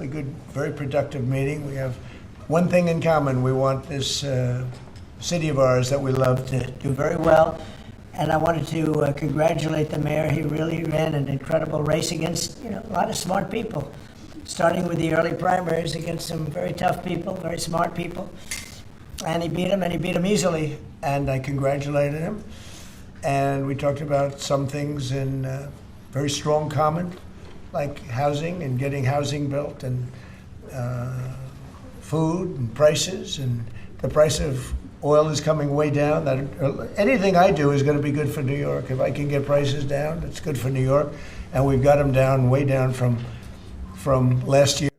a good, very productive meeting. We have one thing in common. We want this city of ours that we love to do very well. And I wanted to congratulate the mayor. He really ran an incredible race against a lot of smart people, starting with the early primaries against some very tough people, very smart people. And he beat them easily. And I congratulated him. And we talked about some things in very strong common, like housing and getting housing built, and food and prices, and the price of oil is coming way down. That anything I do is going to be good for New York. If I can get prices down, it's good for New York, and we've got them down, way down from last year.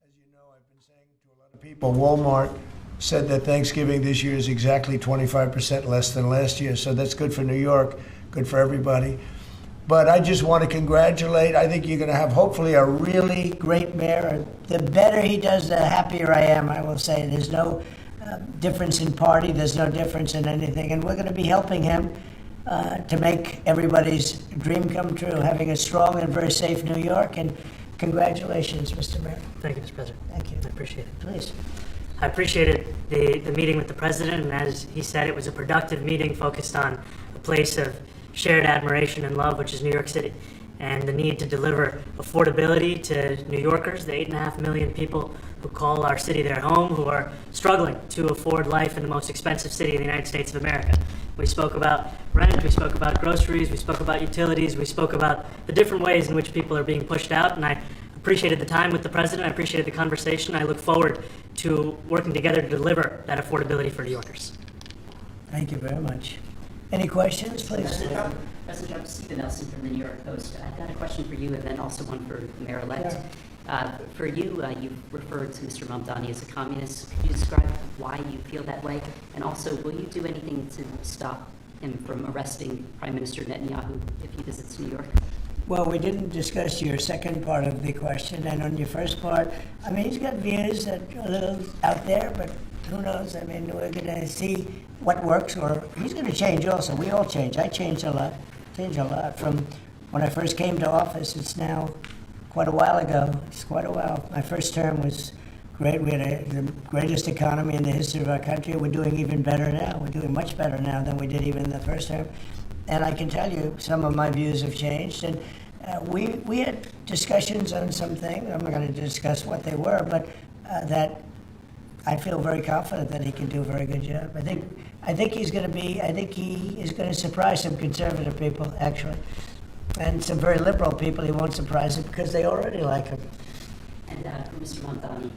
As you know, I've been saying to a lot of people, Walmart said that Thanksgiving this year is exactly 25% less than last year, so that's good for New York, good for everybody. But I just want to congratulate. I think you're going to have, hopefully, a really great mayor. The better he does, the happier I am, I will say. There's no difference in party. There's no difference in anything. And we're going to be helping him to make everybody's dream come true, having a strong and very safe New York. And congratulations, Mr. Mayor. Thank you, Mr. President. Thank you. I appreciate it. Please. I appreciated the meeting with the president, and as he said, it was a productive meeting focused on a place of shared admiration and love, which is New York City, and the need to deliver affordability to New Yorkers, the 8.5 million people who call our city their home, who are struggling to afford life in the most expensive city in the United States of America. We spoke about rent, we spoke about groceries, we spoke about utilities, we spoke about the different ways in which people are being pushed out, and I appreciated the time with the president, I appreciated the conversation. I look forward to working together to deliver that affordability for New Yorkers. Thank you very much. Any questions, please? President Trump, Stephen Nelson from the New York Post. I've got a question for you and then also one for the mayor-elect. For you, you've referred to Mr. Mamdani as a communist. Could you describe why you feel that way? And also, will you do anything to stop him from arresting Prime Minister Netanyahu if he visits New York? Well, we didn't discuss your second part of the question, and on your first part, I mean, he's got views that are a little out there, but who knows? I mean, we're going to see what works, or he's going to change also. We all change. I changed a lot from when I first came to office. It's now quite a while ago. It's quite a while. My first term was great. We had the greatest economy in the history of our country. We're doing even better now. We're doing much better now than we did even in the first term. And I can tell you some of my views have changed. And we had discussions on some things. I'm not going to discuss what they were, but that I feel very confident that he can do a very good job. I think he is going to surprise some conservative people, actually. And some very liberal people, he won't surprise them because they already like him. And for Mr. Mamdani,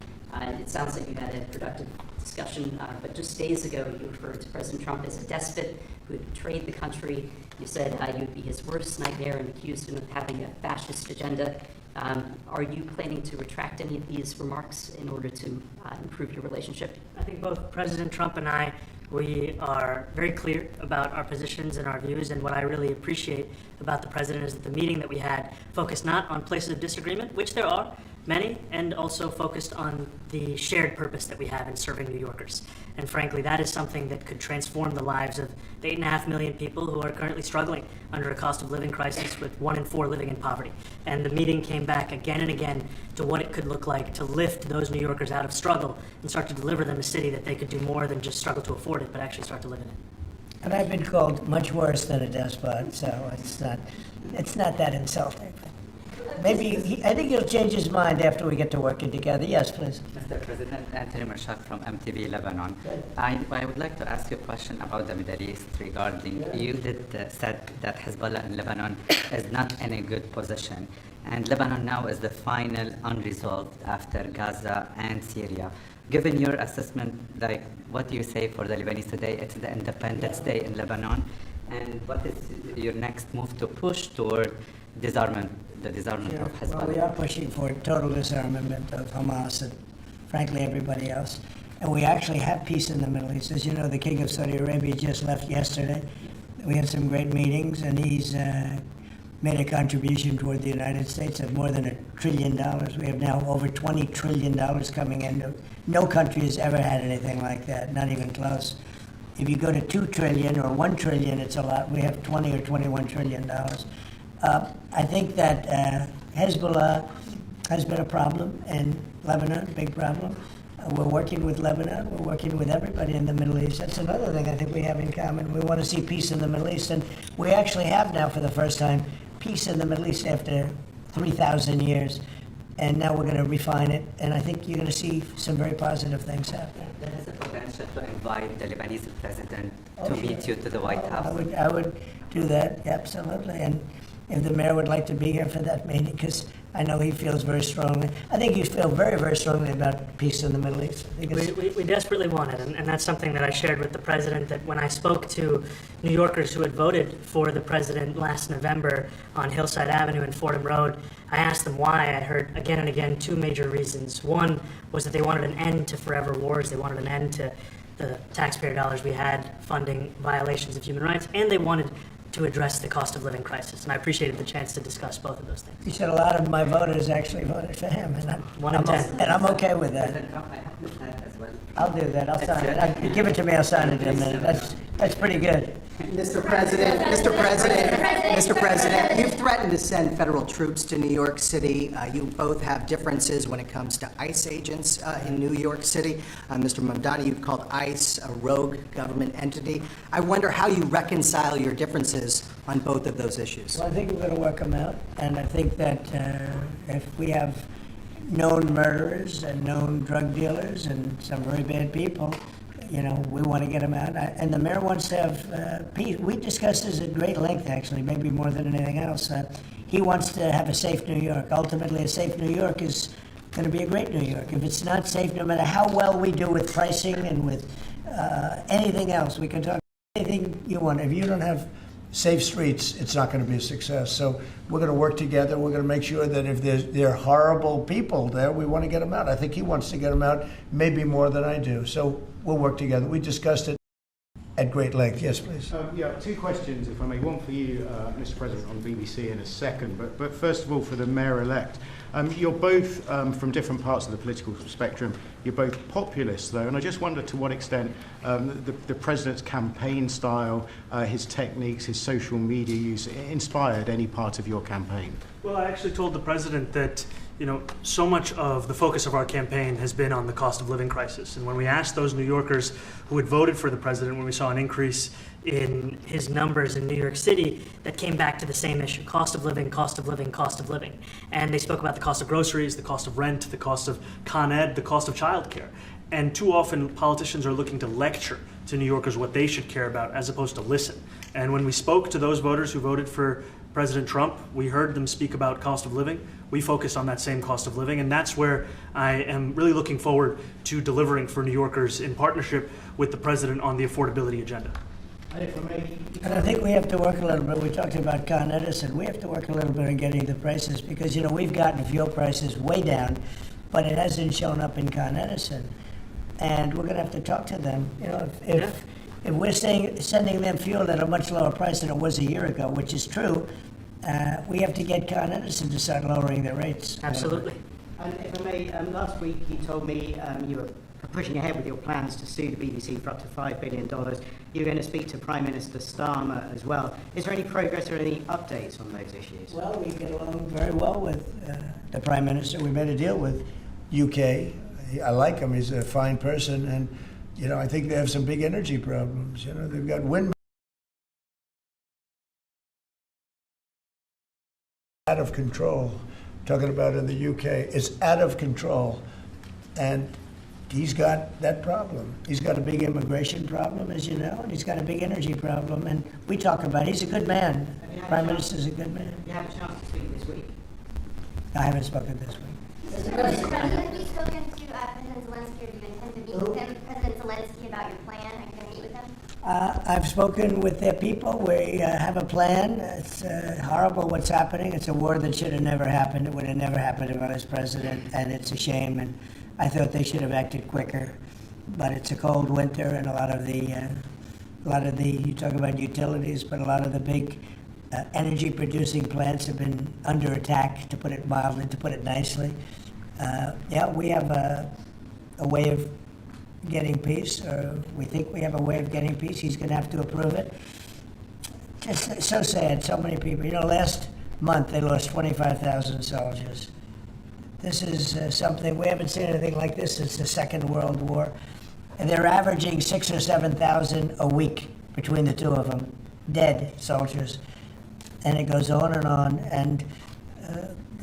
it sounds like you had a productive discussion, but just days ago you referred to President Trump as a despot who had betrayed the country. You said you'd be his worst nightmare and accused him of having a fascist agenda. Are you planning to retract any of these remarks in order to improve your relationship? I think both President Trump and I, we are very clear about our positions and our views, and what I really appreciate about the president is that the meeting that we had focused not on places of disagreement, which there are many, and also focused on the shared purpose that we have in serving New Yorkers. And frankly, that is something that could transform the lives of the 8.5 million people who are currently struggling under a cost of living crisis, with 1 in 4 living in poverty. And the meeting came back again and again to what it could look like to lift those New Yorkers out of struggle and start to deliver them a city that they could do more than just struggle to afford it, but actually start to live in it. And I've been called much worse than a despot, so it's not that insulting. Maybe I think he'll change his mind after we get to working together. Yes, please. Mr. President, Anthony Marshak from MTV Lebanon. I would like to ask you a question about the Middle East regarding, you said that Hezbollah in Lebanon is not in a good position. And Lebanon now is the final unresolved after Gaza and Syria. Given your assessment, like, what do you say for the Lebanese today? It's the Independence Day in Lebanon. And what is your next move to push toward disarmament, the disarmament of Hezbollah? Well, we are pushing for total disarmament of Hamas and, frankly, everybody else. And we actually have peace in the Middle East. As you know, the King of Saudi Arabia just left yesterday. We had some great meetings, and he's made a contribution toward the United States of more than $1 trillion. We have now over $20 trillion coming in. No country has ever had anything like that, not even close. If you go to 2 trillion or 1 trillion, it's a lot. We have 20 or $21 trillion. I think that Hezbollah has been a problem in Lebanon, big problem. We're working with Lebanon. We're working with everybody in the Middle East. That's another thing I think we have in common. We want to see peace in the Middle East, and we actually have now, for the first time, peace in the Middle East after 3,000 years. And now we're going to refine it, and I think you're going to see some very positive things happen. There is a potential to invite the Lebanese president to sure. meet you to the White House. I would do that, absolutely. And if the mayor would like to be here for that meeting, because I know he feels very strongly. I think you feel very, very strongly about peace in the Middle East. I think it's, We desperately want it, and that's something that I shared with the president, that when I spoke to New Yorkers who had voted for the president last November on Hillside Avenue and Fordham Road, I asked them why. I heard again and again two major reasons. One was that they wanted an end to forever wars. They wanted an end to the taxpayer dollars we had funding violations of human rights, and they wanted to address the cost of living crisis. And I appreciated the chance to discuss both of those things. he said a lot of my voters actually voted for him, and One in 10. and I'm okay with that. President Trump, I have with that as well. I'll do that. I'll sign it. Give it to me. I'll sign it in a minute. That's pretty good. Mr. President, you've threatened to send federal troops to New York City. You both have differences when it comes to ICE agents in New York City. Mr. Mamdani, you've called ICE a rogue government entity. I wonder how you reconcile your differences on both of those issues. Well, I think we're going to work them out, and I think that if we have known murderers and known drug dealers and some very bad people, we want to get them out. And the mayor wants to have peace. We discussed this at great length, actually, maybe more than anything else. He wants to have a safe New York. Ultimately, a safe New York is going to be a great New York. If it's not safe, no matter how well we do with pricing and with anything else, we can talk anything you want. If you don't have safe streets, it's not going to be a success. So we're going to work together. We're going to make sure that if there are horrible people there, we want to get them out. I think he wants to get them out, maybe more than I do. So we'll work together. We discussed it at great length. Yes, please. Yeah, two questions, if I may. One for you, Mr. President, on BBC in a second. But first of all, for the mayor-elect. You're both from different parts of the political spectrum. You're both populists, though, and I just wonder to what extent the president's campaign style, his techniques, his social media use inspired any part of your campaign. Well, I actually told the president that, so much of the focus of our campaign has been on the cost of living crisis. And when we asked those New Yorkers who had voted for the president, when we saw an increase in his numbers in New York City, that came back to the same issue: cost of living, cost of living, cost of living. And they spoke about the cost of groceries, the cost of rent, the cost of Con Ed, the cost of childcare. And too often politicians are looking to lecture to New Yorkers what they should care about as opposed to listen. And when we spoke to those voters who voted for President Trump, we heard them speak about cost of living. We focused on that same cost of living, and that's where I am really looking forward to delivering for New Yorkers in partnership with the president on the affordability agenda. And I think we have to work a little bit. We talked about Con Edison. We have to work a little bit on getting the prices because, we've gotten fuel prices way down, but it hasn't shown up in Con Edison. And we're going to have to talk to them. If we're sending them fuel at a much lower price than it was a year ago, which is true, we have to get Con Edison to start lowering their rates. Absolutely. And if I may, last week you told me you were pushing ahead with your plans to sue the BBC for up to $5 billion. You're going to speak to Prime Minister Starmer as well. Is there any progress or any updates on those issues? Well, we get along very well with the Prime Minister. We made a deal with UK. I like him. He's a fine person. And, I think they have some big energy problems. They've got wind out of control. Talking about in the UK, it's out of control. And he's got that problem. He's got a big immigration problem, as you know, and he's got a big energy problem. And we talk about it. He's a good man. Prime Minister's a good man. You have a chance to speak this week. I haven't spoken this week. Mr. President, have you spoken to President Zelensky, or do you intend to meet with him? President Zelensky, about your plan? Are you going to meet with him? I've spoken with their people. We have a plan. It's horrible what's happening. It's a war that should have never happened. It would have never happened if I was president, and it's a shame. And I thought they should have acted quicker. But it's a cold winter, and a lot of the you talk about utilities, but a lot of the big energy-producing plants have been under attack, to put it mildly, to put it nicely. We have a way of getting peace, or we think we have a way of getting peace. He's going to have to approve it. Just so sad, so many people. Last month they lost 25,000 soldiers. This is something, we haven't seen anything like this since the Second World War. And they're averaging 6,000 or 7,000 a week between the two of them, dead soldiers. And it goes on, and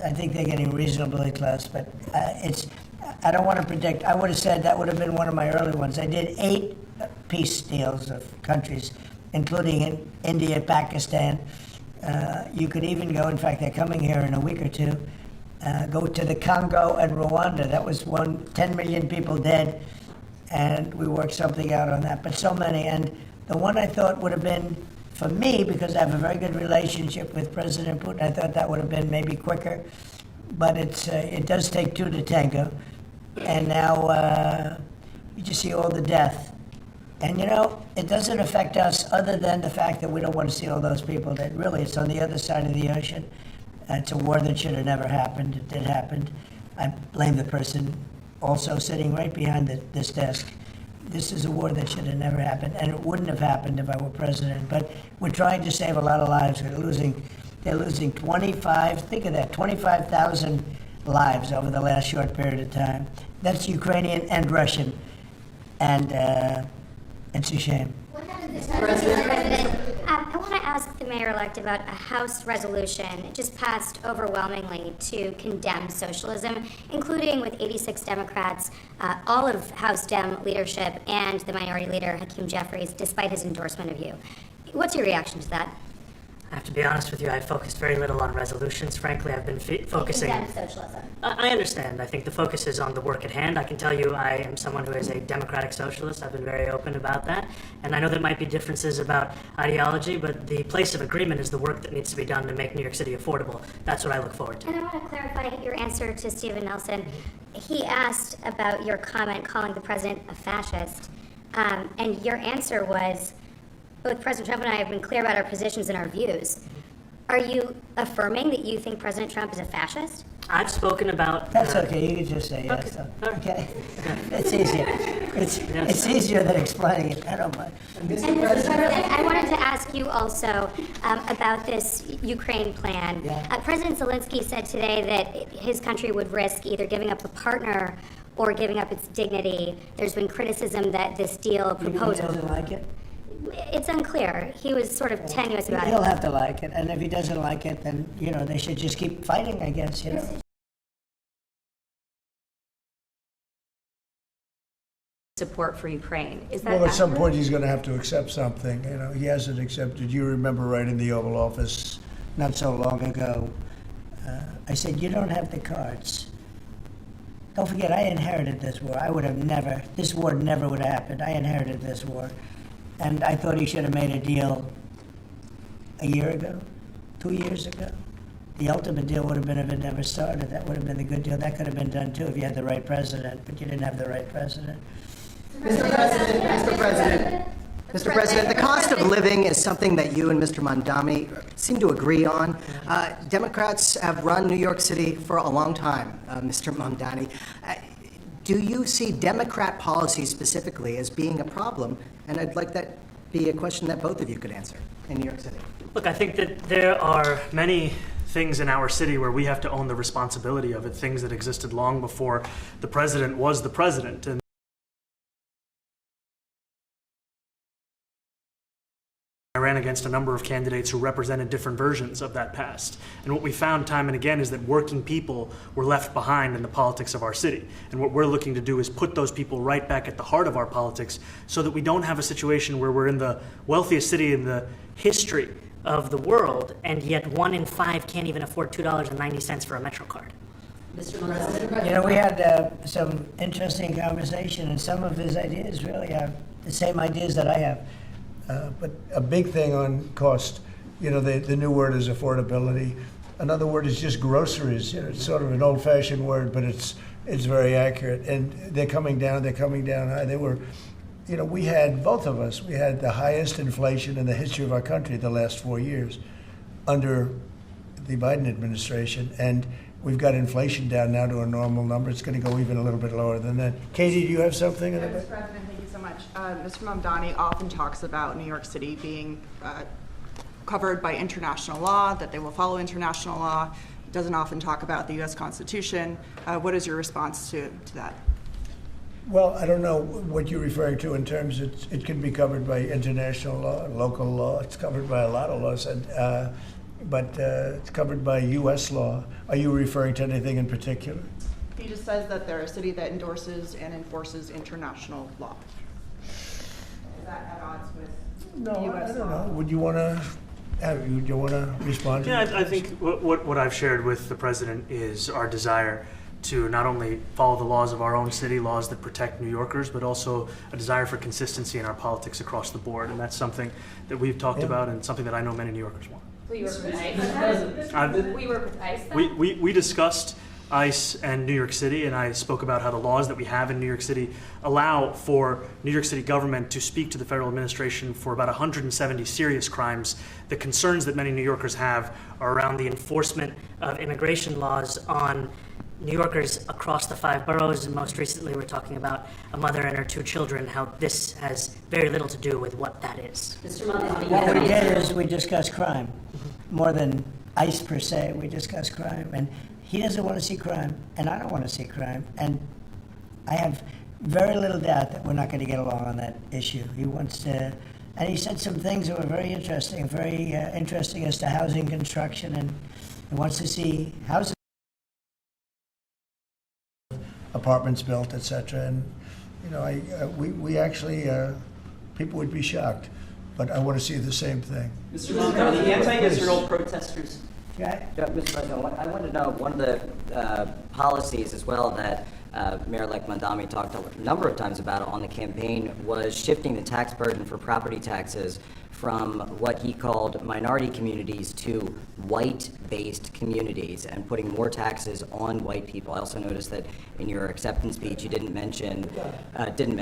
I think they're getting reasonably close, but I don't want to predict. I would have said that would have been one of my early ones. I did 8 peace deals of countries, including in India, Pakistan. You could even go, in fact, they're coming here in a week or two, go to the Congo and Rwanda. That was 10 million people dead, and we worked something out on that. But so many, and the one I thought would have been, for me, because I have a very good relationship with President Putin, I thought that would have been maybe quicker. But it does take 2 to tango. And now you just see all the death. And it doesn't affect us other than the fact that we don't want to see all those people dead. Really, it's on the other side of the ocean. It's a war that should have never happened. It did happen. I blame the person also sitting right behind this desk. This is a war that should have never happened, and it wouldn't have happened if I were president. But we're trying to save a lot of lives. They're losing 25,000 lives over the last short period of time. That's Ukrainian and Russian, and it's a shame. I want to ask the mayor-elect about a House resolution. It just passed overwhelmingly to condemn socialism, including with 86 Democrats, all of House Dem leadership, and the minority leader, Hakeem Jeffries, despite his endorsement of you. What's your reaction to that? I have to be honest with you, I've focused very little on resolutions. Frankly, I've been focusing... Condemn socialism. I understand. I think the focus is on the work at hand. I can tell you I am someone who is a democratic socialist. I've been very open about that. And I know there might be differences about ideology, but the place of agreement is the work that needs to be done to make New York City affordable. That's what I look forward to. And I want to clarify your answer to Stephen Nelson. He asked about your comment calling the president a fascist. And your answer was, both President Trump and I have been clear about our positions and our views. Are you affirming that you think President Trump is a fascist? I've spoken about... That's okay. You can just say yes. Okay. It's easier. It's easier than explaining it. I don't mind. And Mr. President, I wanted to ask you also about this Ukraine plan. Yeah. President Zelensky said today that his country would risk either giving up a partner or giving up its dignity. There's been criticism that this deal proposal... He doesn't like it? It's unclear. He was sort of tenuous about it. He'll have to like it, and if he doesn't like it, then, they should just keep fighting, I guess, Support for Ukraine. Is that Well, at some accurate? point, he's going to have to accept something. He hasn't accepted. You remember right in the Oval Office not so long ago, I said, you don't have the cards. Don't forget, I inherited this war. This war never would have happened. I inherited this war. And I thought he should have made a deal a year ago, 2 years ago. The ultimate deal would have been if it never started. That would have been the good deal. That could have been done too if you had the right president, but you didn't have the right president. Mr. President, the cost of living is something that you and Mr. Mamdani seem to agree on. Democrats have run New York City for a long time, Mr. Mamdani. Do you see Democrat policy specifically as being a problem? And I'd like that be a question that both of you could answer in New York City. Look, I think that there are many things in our city where we have to own the responsibility of it, things that existed long before the president was the president. And I ran against a number of candidates who represented different versions of that past. And what we found time and again is that working people were left behind in the politics of our city. And what we're looking to do is put those people right back at the heart of our politics so that we don't have a situation where we're in the wealthiest city in the history Of the world, and yet 1 in 5 can't even afford $2.90 for a Metro card. Mr. President. We had some interesting conversation, and some of his ideas really are the same ideas that I have. But a big thing on cost, the new word is affordability. Another word is just groceries. It's sort of an old-fashioned word, but it's very accurate. And they're coming down high. They were, we had, both of us, we had the highest inflation in the history of our country the last 4 years under the Biden administration. And we've got inflation down now to a normal number. It's going to go even a little bit lower than that. Katie, do you have something? Mr. President, thank you so much. Mr. Mamdani often talks about New York City being covered by international law, that they will follow international law. doesn't often talk about the U.S. Constitution. What is your response to that? Well, I don't know what you're referring to in terms it can be covered by international law, local law. It's covered by a lot of laws, but it's covered by U.S. law. Are you referring to anything in particular? He just says that they're a city that endorses and enforces international law. Is that at odds with U.S. I don't law? know. Would you want to? Do you want to respond to Yeah, that? I think what I've shared with the president is our desire to not only follow the laws of our own city, laws that protect New Yorkers, but also a desire for consistency in our politics across the board. And that's something that we've talked about and something that I know many New Yorkers want. Will you work with ICE? Will you work with ICE then? We discussed ICE and New York City, and I spoke about how the laws that we have in New York City allow for New York City government to speak to the federal administration for about 170 serious crimes. The concerns that many New Yorkers have are around the enforcement of immigration laws on New Yorkers across the 5 boroughs, and most recently we're talking about a mother and her 2 children, how this has very little to do with what that is. Mr. Mamdani, What we did is we discussed crime, more than ICE per se. We discussed crime, and he doesn't want to see crime, and I don't want to see crime, and I have very little doubt that we're not going to get along on that issue. He wants to, and he said some things that were very interesting as to housing construction, and he wants to see houses, Apartments built, etc. And you know, we actually people would be shocked, but I want to see the same thing. Mr. Mamdani, the anti-Israel protesters. right? Yeah, Mr. President, I wanted to know one of the policies as well that Mayor-elect Mamdani talked a number of times about on the campaign was shifting the tax burden for property taxes from what he called minority communities to white-based communities and putting more taxes on white people. I also noticed that in your acceptance speech you didn't mention anything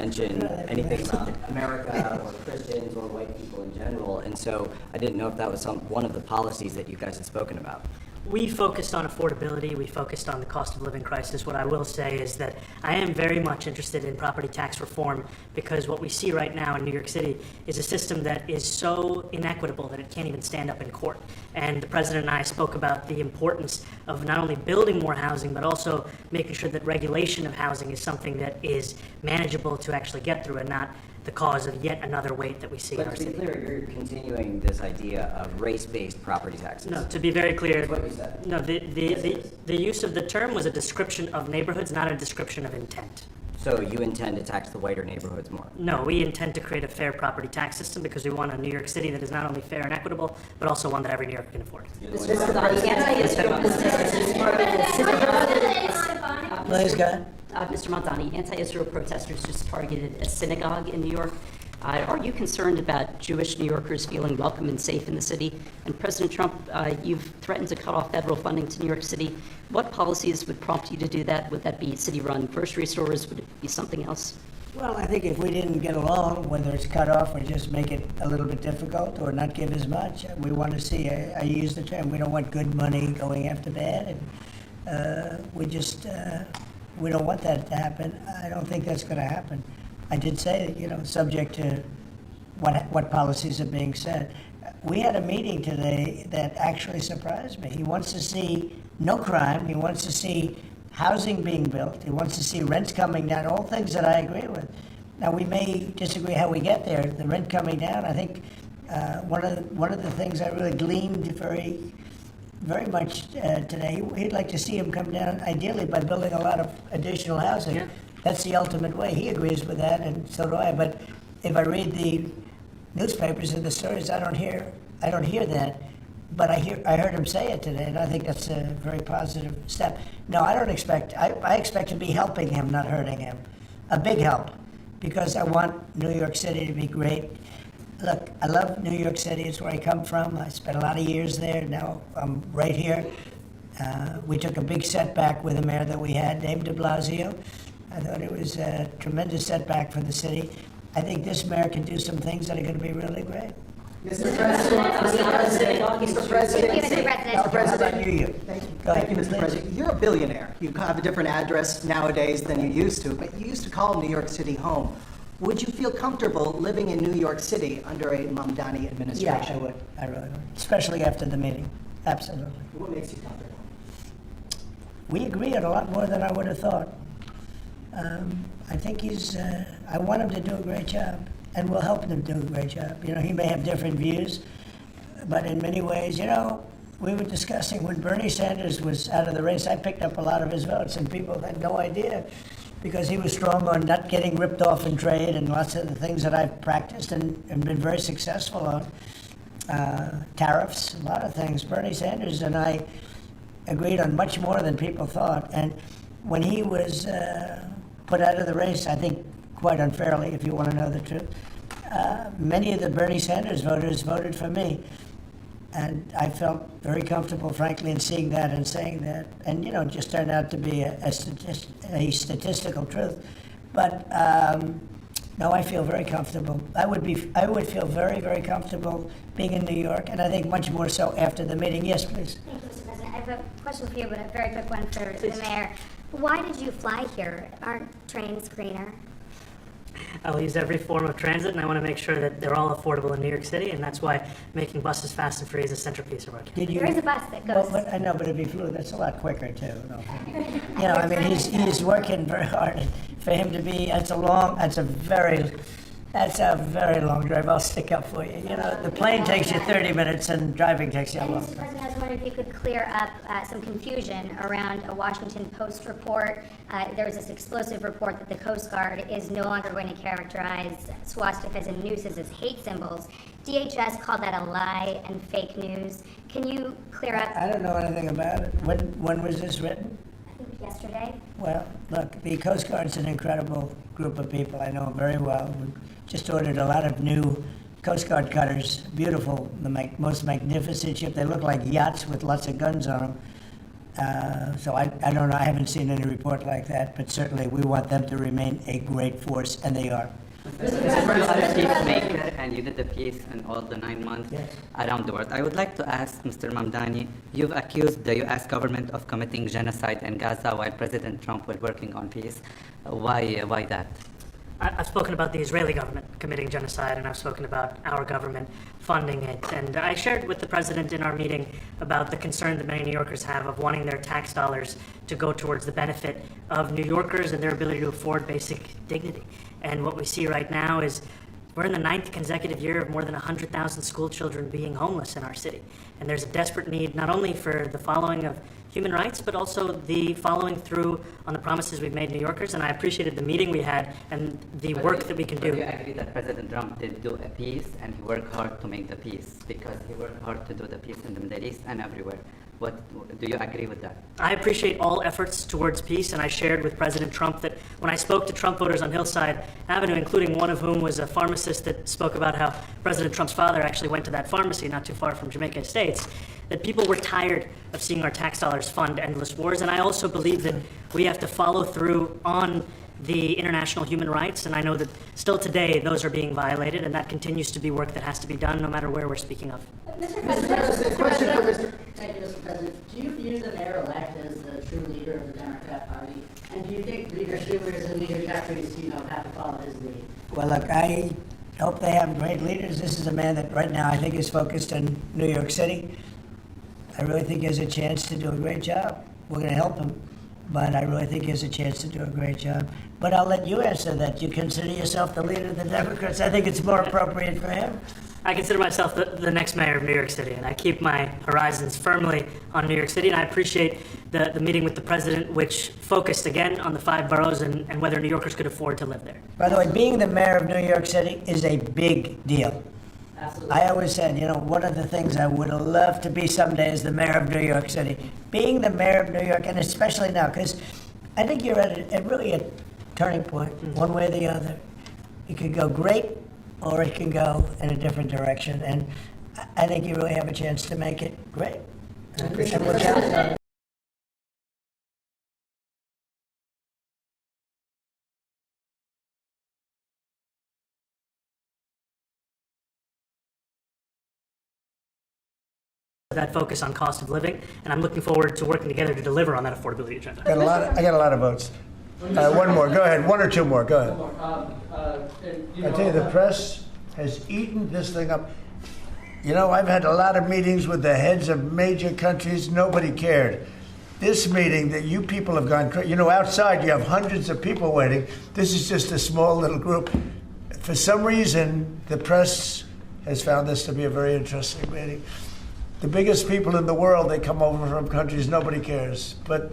about America or Christians or white people in general, and so I didn't know if that was one of the policies that you guys had spoken about. We focused on affordability. We focused on the cost of living crisis. What I will say is that I am very much interested in property tax reform because what we see right now in New York City is a system that is so inequitable that it can't even stand up in court. And the president and I spoke about the importance of not only building more housing, but also making sure that regulation of housing is something that is manageable to actually get through and not the cause of yet another weight that we see in But our to be city. clear, you're continuing this idea of race-based property taxes. No, to be very clear, That's what you said. no, the use of the term was a description of neighborhoods, not a description of intent. So you intend to tax the whiter neighborhoods more? No, we intend to create a fair property tax system because we want a New York City that is not only fair and equitable, but also one that every New Yorker can afford. Mr. Mamdani, anti-Israel protesters. Liz, go ahead. Mr. Mamdani, anti-Israel protesters just targeted a synagogue in New York. Are you concerned about Jewish New Yorkers feeling welcome and safe in the city? And President Trump, you've threatened to cut off federal funding to New York City. What policies would prompt you to do that? Would that be city-run grocery stores? Would it be something else? Well, I think if we didn't get along, whether it's cut off or just make it a little bit difficult or not give as much, we want to see, I use the term, we don't want good money going after bad, and we don't want that to happen. I don't think that's going to happen. I did say that, subject to what policies are being said. We had a meeting today that actually surprised me. He wants to see no crime. He wants to see housing being built. He wants to see rents coming down, all things that I agree with. Now, we may disagree how we get there. The rent coming down, I think one of the things I really gleaned very much today, he'd like to see him come down, ideally, by building a lot of additional housing. Yeah. That's the ultimate way. He agrees with that, and so do I. But if I read the newspapers and the stories, I don't hear that. But I heard him say it today, and I think that's a very positive step. No, I don't expect. I expect to be helping him, not hurting him. A big help, because I want New York City to be great. Look, I love New York City. It's where I come from. I spent a lot of years there. Now I'm right here. We took a big setback with the mayor that we had, named de Blasio. I thought it was a tremendous setback for the city. I think this mayor can do some things that are going to be really great. Mr. President, You. Go Thank you, ahead. Mr. President. You're a billionaire. You have a different address nowadays than you used to, but you used to call New York City home. Would you feel comfortable living in New York City under a Mamdani administration? Yeah, I would. I really would. Especially after the meeting. Absolutely. What makes you comfortable? we agree on a lot more than I would have thought. I think I want him to do a great job, and we'll help him do a great job. He may have different views, but in many ways, we were discussing when Bernie Sanders was out of the race, I picked up a lot of his votes, and people had no idea, because he was strong on not getting ripped off in trade and lots of the things that I've practiced and been very successful on. Tariffs, a lot of things. Bernie Sanders and I agreed on much more than people thought. And when he was put out of the race, I think quite unfairly, if you want to know the truth, many of the Bernie Sanders voters voted for me. And I felt very comfortable, frankly, in seeing that and saying that. And, it just turned out to be a statistical truth. But, no, I feel very comfortable. I would feel very, very comfortable being in New York, and I think much more so after the meeting. Yes, please. Thank you, Mr. President. I have a question for you, but a very quick one for the mayor. Why did you fly here? Aren't trains greener? I'll use every form of transit, and I want to make sure that they're all affordable in New York City, and that's why making buses fast and free is a centerpiece of our campaign. There is a bus that goes. Well, I know, but if he flew, that's a lot quicker too. He's working very hard. For him to be, that's a very long drive. I'll stick up for you. The plane takes you 30 minutes, and driving takes you a long Mr. time. President, I was wondering if you could clear up some confusion around a Washington Post report. There was this explosive report that the Coast Guard is no longer going to characterize swastikas and nooses as hate symbols. DHS called that a lie and fake news. Can you clear up? I don't know anything about it. When was this written? I think yesterday. Well, look, the Coast Guard's an incredible group of people. I know them very well. We just ordered a lot of new Coast Guard cutters, beautiful, the most magnificent ship. They look like yachts with lots of guns on them. So I don't know, I haven't seen any report like that, but certainly we want them to remain a great force, and they are. Peacemaker, and you did the peace in all the 9 months around the world. I would like to ask Mr. Mamdani, you've accused the U.S. government of committing genocide in Gaza while President Trump was working on peace. Why that? I've spoken about the Israeli government committing genocide, and I've spoken about our government funding it. And I shared with the president in our meeting about the concern that many New Yorkers have of wanting their tax dollars to go towards the benefit of New Yorkers and their ability to afford basic dignity. And what we see right now is we're in the 9th consecutive year of more than 100,000 school children being homeless in our city. And there's a desperate need not only for the following of human rights, but also the following through on the promises we've made New Yorkers. And I appreciated the meeting we had and the work that we can do. Do you agree that President Trump did do a peace and he worked hard to make the peace? Because he worked hard to do the peace in the Middle East and everywhere. Do you agree with that? I appreciate all efforts towards peace, and I shared with President Trump that when I spoke to Trump voters on Hillside Avenue, including one of whom was a pharmacist that spoke about how President Trump's father actually went to that pharmacy not too far from Jamaica Estates, that people were tired of seeing our tax dollars fund endless wars. And I also believe that we have to follow through on the international human rights, and I know that still today those are being violated, and that continues to be work that has to be done no matter where we're speaking of. Mr. President, thank you, Mr. President. Do you view the mayor-elect as the true leader of the Democrat Party? And do you think Leader Schumer's and Leader Jeffries, have to follow his lead? Well, look, I hope they have great leaders. This is a man that right now I think is focused in New York City. I really think he has a chance to do a great job. We're going to help him, but I really think he has a chance to do a great job. But I'll let you answer that. You consider yourself the leader of the Democrats? I think it's more appropriate for him. I consider myself the next mayor of New York City, and I keep my horizons firmly on New York City, and I appreciate the meeting with the president, which focused again on the 5 boroughs and whether New Yorkers could afford to live there. By the way, being the mayor of New York City is a big deal. Absolutely. I always said, one of the things I would have loved to be someday is the mayor of New York City. Being the mayor of New York, and especially now, because I think you're at really a turning point, one way or the other. It could go great, or it can go in a different direction. And I think you really have a chance to make it great. And we're counting on it. That focus on cost of living, and I'm looking forward to working together to deliver on that affordability agenda. I got a lot of votes. One more. Go ahead. 1 or 2 more. Go ahead. I tell you, the press has eaten this thing up. I've had a lot of meetings with the heads of major countries. Nobody cared. this meeting that you people have gone crazy. You know, outside you have hundreds of people waiting. This is just a small little group. For some reason, the press has found this to be a very interesting meeting. The biggest people in the world, they come over from countries nobody cares. But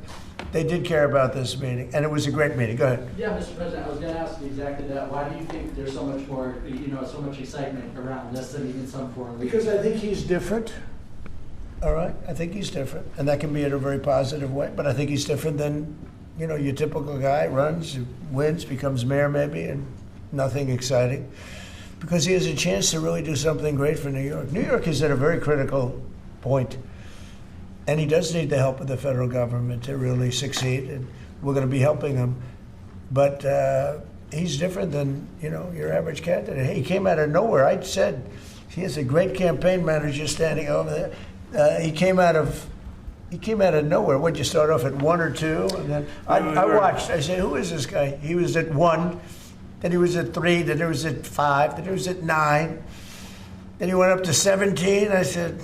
they did care about this meeting, and it was a great meeting. Go ahead. Yeah, Mr. President, I was going to ask you exactly that. Why do you think there's so much more, so much excitement around this than even some foreign leaders? Because I think he's different. All right, I think he's different, and that can be in a very positive way. But I think he's different than, your typical guy runs, wins, becomes mayor maybe, and nothing exciting. Because he has a chance to really do something great for New York. New York is at a very critical point, and he does need the help of the federal government to really succeed, and we're going to be helping him. But he's different than, your average candidate. He came out of nowhere. I said he has a great campaign manager standing over there. He came out of nowhere. What'd you start off at 1 or 2? And then I watched. I said, who is this guy? He was at 1, then he was at 3, then he was at 5, then he was at 9. Then he went up to 17. I said,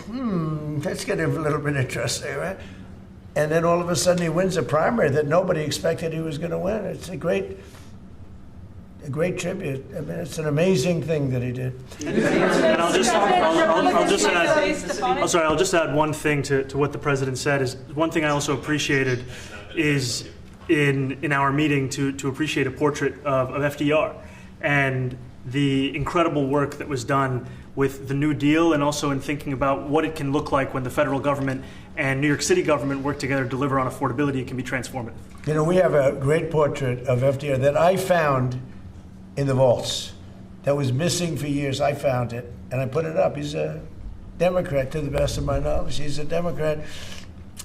that's getting a little bit interesting, right? And then all of a sudden he wins a primary that nobody expected he was going to win. It's a great tribute. I mean, it's an amazing thing that he did. And I'll just add one thing to what the president said. Is one thing I also appreciated is in our meeting to appreciate a portrait of FDR and the incredible work that was done with the New Deal, and also in thinking about what it can look like when the federal government and New York City government work together to deliver on affordability. It can be transformative. We have a great portrait of FDR that I found in the vaults that was missing for years. I found it, and I put it up. He's a Democrat, to the best of my knowledge. He's a Democrat.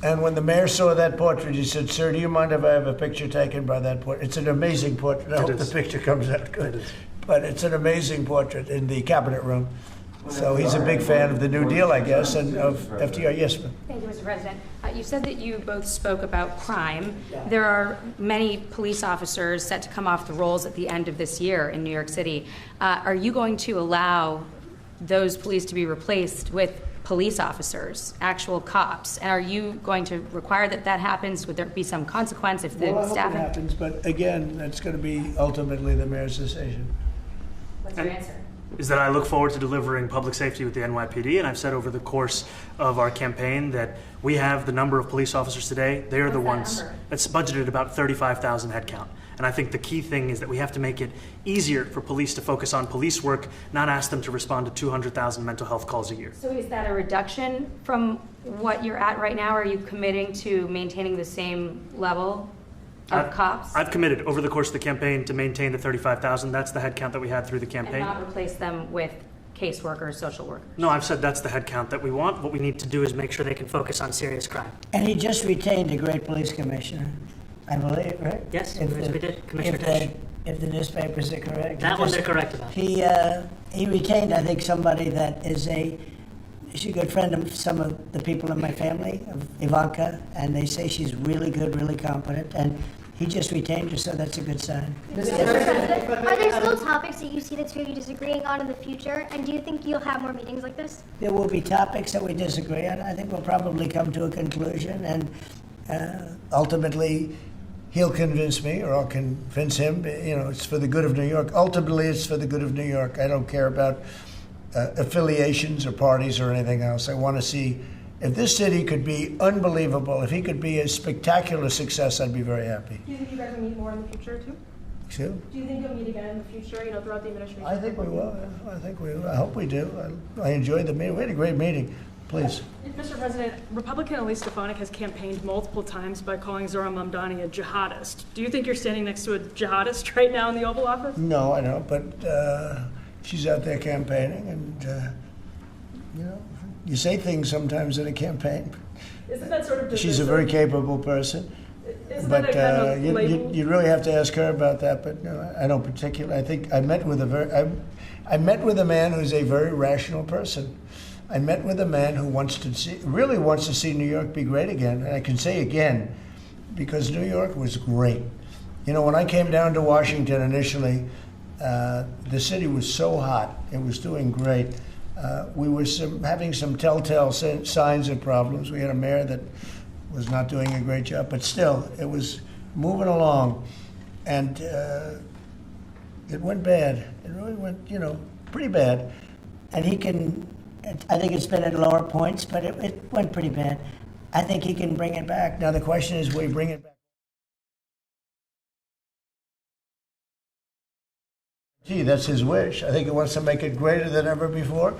And when the mayor saw that portrait, he said, "Sir, do you mind if I have a picture taken by that portrait?" It's an amazing portrait. I hope the picture comes out good. But it's an amazing portrait in the cabinet room. So he's a big fan of the New Deal, I guess, and of FDR. Yes, ma'am. Thank you, Mr. President. You said that you both spoke about crime. There are many police officers set to come off the rolls at the end of this year in New York City. Are you going to allow those police to be replaced with police officers, actual cops? And are you going to require that happens? Would there be some consequence if the Well, I hope staffing? it happens, but again, that's going to be ultimately the mayor's decision. What's your answer? Is that I look forward to delivering public safety with the NYPD, and I've said over the course of our campaign that we have the number of police officers today. They are the ones that's budgeted about 35,000 headcount. And I think the key thing is that we have to make it easier for police to focus on police work, not ask them to respond to 200,000 mental health calls a year. So is that a reduction from what you're at right now? Are you committing to maintaining the same level of cops? I've committed over the course of the campaign to maintain the 35,000. That's the headcount that we had through the campaign. And not replace them with caseworkers, social workers? No, I've said that's the headcount that we want. What we need to do is make sure they can focus on serious crime. And he just retained a great police commissioner, I believe, right? Yes, we did, Commissioner Tisch. If the newspapers are correct. That one they're correct about. He retained, I think, somebody that is she's a good friend of some of the people in my family, of Ivanka, and they say she's really good, really competent, and he just retained her, so that's a good sign. Are there still topics that you see the two of you disagreeing on in the future, and do you think you'll have more meetings like this? There will be topics that we disagree on. I think we'll probably come to a conclusion, and ultimately he'll convince me, or I'll convince him. It's for the good of New York. Ultimately, it's for the good of New York. I don't care about affiliations or parties or anything else. I want to see if this city could be unbelievable, if he could be a spectacular success, I'd be very happy. Do you think you guys will meet more in the future, too? Excuse? Do you think you'll meet again in the future, throughout the administration? I think we will. I hope we do. I enjoyed the meeting. We had a great meeting. Please. Mr. President, Republican Elise Stefanik has campaigned multiple times by calling Zohran Mamdani a jihadist. Do you think you're standing next to a jihadist right now in the Oval Office? No, I don't, but she's out there campaigning, and you say things sometimes in a campaign. Isn't that sort of divisive? She's a very capable person. Isn't But that a kind of label? you really have to ask her about that. But no, I don't particularly. I think I met with I met with a man who's a very rational person. I met with a man who really wants to see New York be great again. And I can say again, because New York was great. When I came down to Washington initially, the city was so hot. It was doing great. We were having some telltale signs of problems. We had a mayor that was not doing a great job, but still, it was moving along, and it went bad. It really went, pretty bad. And he can, I think it's been at lower points, but it went pretty bad. I think he can bring it back. Now, the question is, will he bring it back? Gee, that's his wish. I think he wants to make it greater than ever before.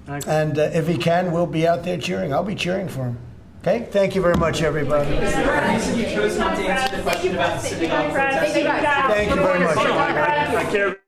And if he can, we'll be out there cheering. I'll be cheering for him. Okay? Thank you very much, everybody. You chose not to answer the question about the synagogue protest. Thank you very much. I care.